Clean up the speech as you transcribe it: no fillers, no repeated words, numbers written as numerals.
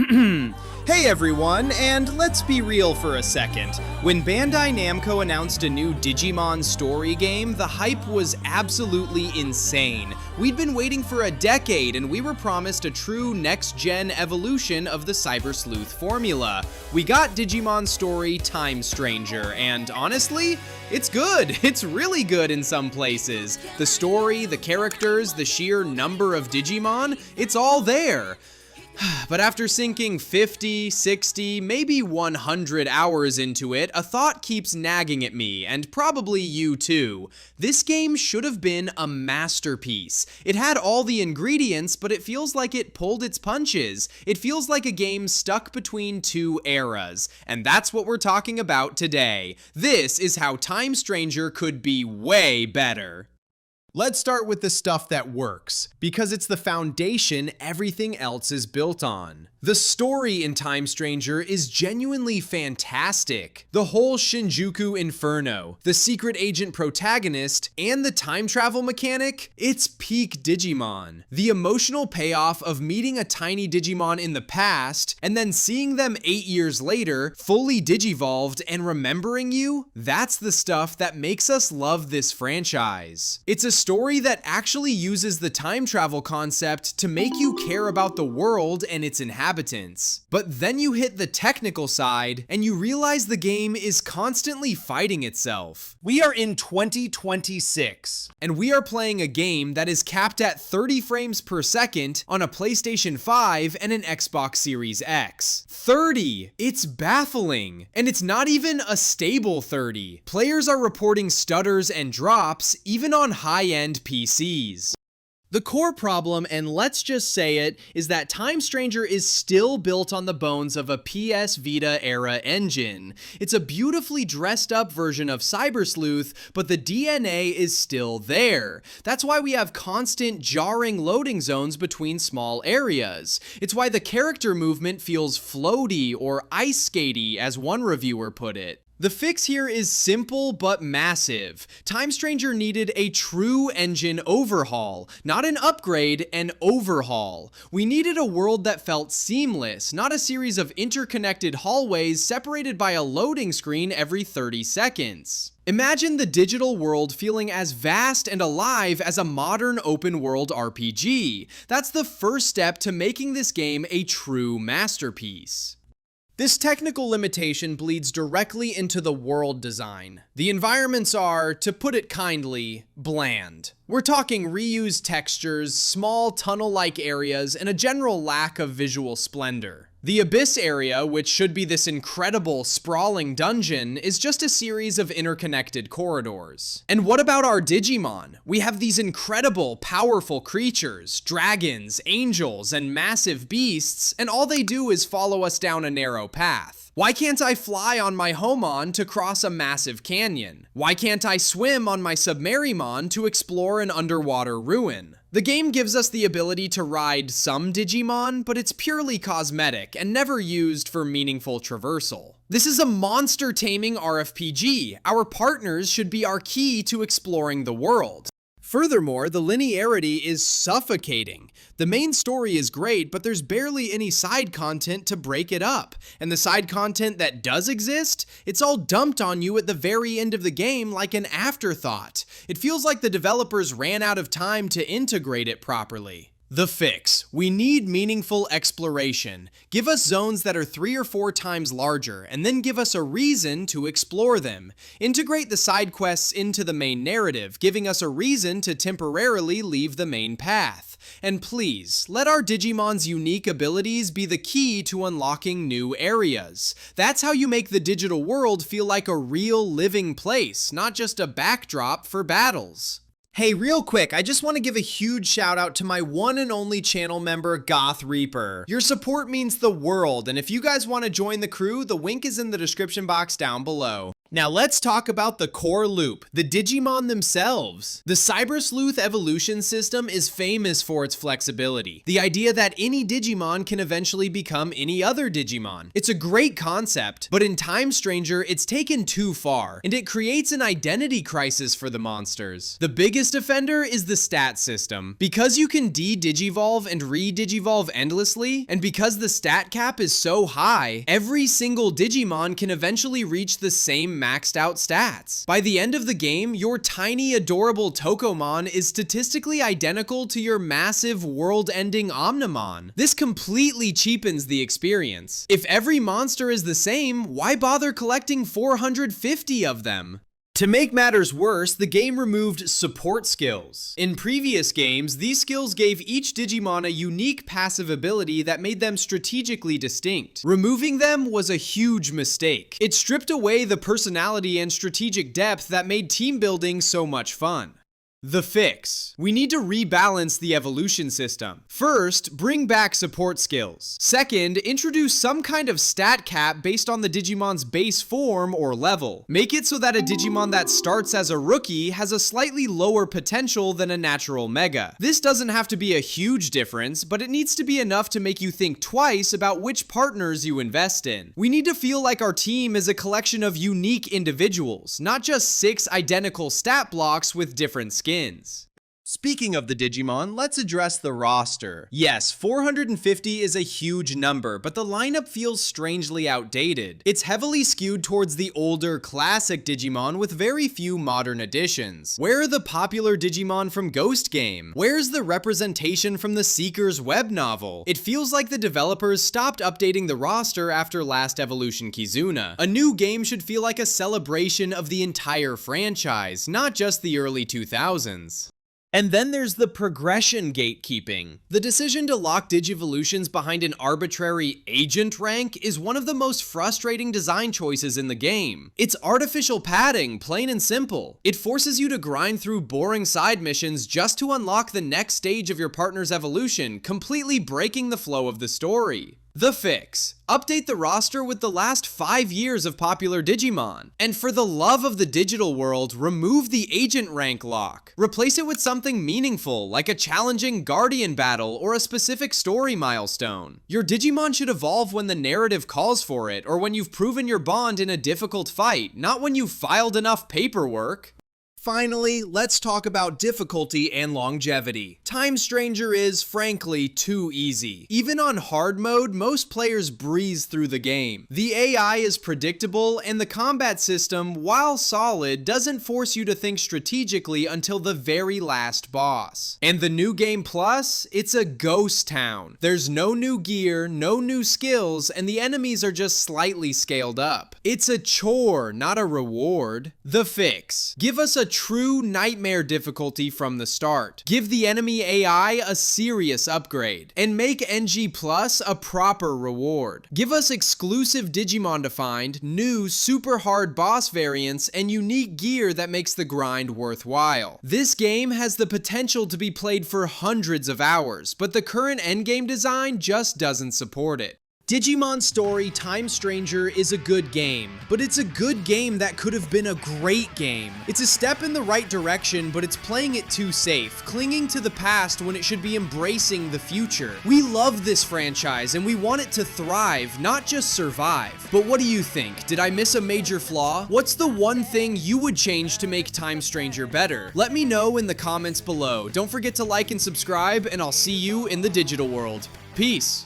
Hey everyone, and let's be real for a second. When Bandai Namco announced a new Digimon Story game, the hype was absolutely insane. We'd been waiting for a decade, and we were promised a true next-gen evolution of the Cyber Sleuth formula. We got Digimon Story Time Stranger, and honestly, it's good. It's really good in some places. The story, the characters, the sheer number of Digimon, it's all there. But after sinking 50, 60, maybe 100 hours into it, a thought keeps nagging at me, and probably you too. This game should have been a masterpiece. It had all the ingredients, but it feels like it pulled its punches. It feels like a game stuck between two eras, and that's what we're talking about today. This is how Time Stranger could be way better. Let's start with the stuff that works, because it's the foundation everything else is built on. The story in Time Stranger is genuinely fantastic. The whole Shinjuku Inferno, the secret agent protagonist, and the time travel mechanic, it's peak Digimon. The emotional payoff of meeting a tiny Digimon in the past, and then seeing them 8 years later, fully digivolved and remembering you, that's the stuff that makes us love this franchise. It's a story that actually uses the time travel concept to make you care about the world and its inhabitants. But then you hit the technical side, and you realize the game is constantly fighting itself. We are in 2026, and we are playing a game that is capped at 30 frames per second on a PlayStation 5 and an Xbox Series X. 30! It's baffling. And it's not even a stable 30. Players are reporting stutters and drops, even on high-end PCs. The core problem, and let's just say it, is that Time Stranger is still built on the bones of a PS Vita-era engine. It's a beautifully dressed up version of Cyber Sleuth, but the DNA is still there. That's why we have constant jarring loading zones between small areas. It's why the character movement feels floaty or ice skatey, as one reviewer put it. The fix here is simple but massive. Time Stranger needed a true engine overhaul, not an upgrade, an overhaul. We needed a world that felt seamless, not a series of interconnected hallways separated by a loading screen every 30 seconds. Imagine the digital world feeling as vast and alive as a modern open world RPG. That's the first step to making this game a true masterpiece. This technical limitation bleeds directly into the world design. The environments are, to put it kindly, bland. We're talking reused textures, small tunnel-like areas, and a general lack of visual splendor. The Abyss area, which should be this incredible, sprawling dungeon, is just a series of interconnected corridors. And what about our Digimon? We have these incredible, powerful creatures, dragons, angels, and massive beasts, and all they do is follow us down a narrow path. Why can't I fly on my Homon to cross a massive canyon? Why can't I swim on my Submarimon to explore an underwater ruin? The game gives us the ability to ride some Digimon, but it's purely cosmetic and never used for meaningful traversal. This is a monster taming RFPG. Our partners should be our key to exploring the world. Furthermore, the linearity is suffocating. The main story is great, but there's barely any side content to break it up. And the side content that does exist, it's all dumped on you at the very end of the game like an afterthought. It feels like the developers ran out of time to integrate it properly. The fix. We need meaningful exploration. Give us zones that are 3 or 4 times larger, and then give us a reason to explore them. Integrate the side quests into the main narrative, giving us a reason to temporarily leave the main path. And please, let our Digimon's unique abilities be the key to unlocking new areas. That's how you make the digital world feel like a real living place, not just a backdrop for battles. Hey, real quick, I just want to give a huge shout out to my one and only channel member, Goth Reaper. Your support means the world, and if you guys want to join the crew, the link is in the description box down below. Now let's talk about the core loop, the Digimon themselves. The Cyber Sleuth evolution system is famous for its flexibility. The idea that any Digimon can eventually become any other Digimon. It's a great concept, but in Time Stranger, it's taken too far, and it creates an identity crisis for the monsters. The biggest offender is the stat system. Because you can de-digivolve and re-digivolve endlessly, and because the stat cap is so high, every single Digimon can eventually reach the same maxed out stats. By the end of the game, your tiny adorable Tokomon is statistically identical to your massive world-ending Omnimon. This completely cheapens the experience. If every monster is the same, why bother collecting 450 of them? To make matters worse, the game removed support skills. In previous games, these skills gave each Digimon a unique passive ability that made them strategically distinct. Removing them was a huge mistake. It stripped away the personality and strategic depth that made team building so much fun. The fix. We need to rebalance the evolution system. First, bring back support skills. Second, introduce some kind of stat cap based on the Digimon's base form or level. Make it so that a Digimon that starts as a rookie has a slightly lower potential than a natural Mega. This doesn't have to be a huge difference, but it needs to be enough to make you think twice about which partners you invest in. We need to feel like our team is a collection of unique individuals, not just 6 identical stat blocks with different skills. Speaking of the Digimon, let's address the roster. Yes, 450 is a huge number, but the lineup feels strangely outdated. It's heavily skewed towards the older, classic Digimon with very few modern additions. Where are the popular Digimon from Ghost Game? Where's the representation from the Seeker's web novel? It feels like the developers stopped updating the roster after Last Evolution Kizuna. A new game should feel like a celebration of the entire franchise, not just the early 2000s. And then there's the progression gatekeeping. The decision to lock Digivolutions behind an arbitrary agent rank is one of the most frustrating design choices in the game. It's artificial padding, plain and simple. It forces you to grind through boring side missions just to unlock the next stage of your partner's evolution, completely breaking the flow of the story. The fix. Update the roster with the last 5 years of popular Digimon. And for the love of the digital world, remove the agent rank lock. Replace it with something meaningful, like a challenging Guardian battle or a specific story milestone. Your Digimon should evolve when the narrative calls for it, or when you've proven your bond in a difficult fight, not when you've filed enough paperwork. Finally, let's talk about difficulty and longevity. Time Stranger is, frankly, too easy. Even on hard mode, most players breeze through the game. The AI is predictable, and the combat system, while solid, doesn't force you to think strategically until the very last boss. And the New Game Plus? It's a ghost town. There's no new gear, no new skills, and the enemies are just slightly scaled up. It's a chore, not a reward. The fix. Give us a true nightmare difficulty from the start. Give the enemy AI a serious upgrade, and make NG Plus a proper reward. Give us exclusive Digimon to find, new super hard boss variants, and unique gear that makes the grind worthwhile. This game has the potential to be played for hundreds of hours, but the current endgame design just doesn't support it. Digimon Story Time Stranger is a good game, but it's a good game that could have been a great game. It's a step in the right direction, but it's playing it too safe, clinging to the past when it should be embracing the future. We love this franchise and we want it to thrive, not just survive. But what do you think? Did I miss a major flaw? What's the one thing you would change to make Time Stranger better? Let me know in the comments below. Don't forget to like and subscribe, and I'll see you in the digital world. Peace.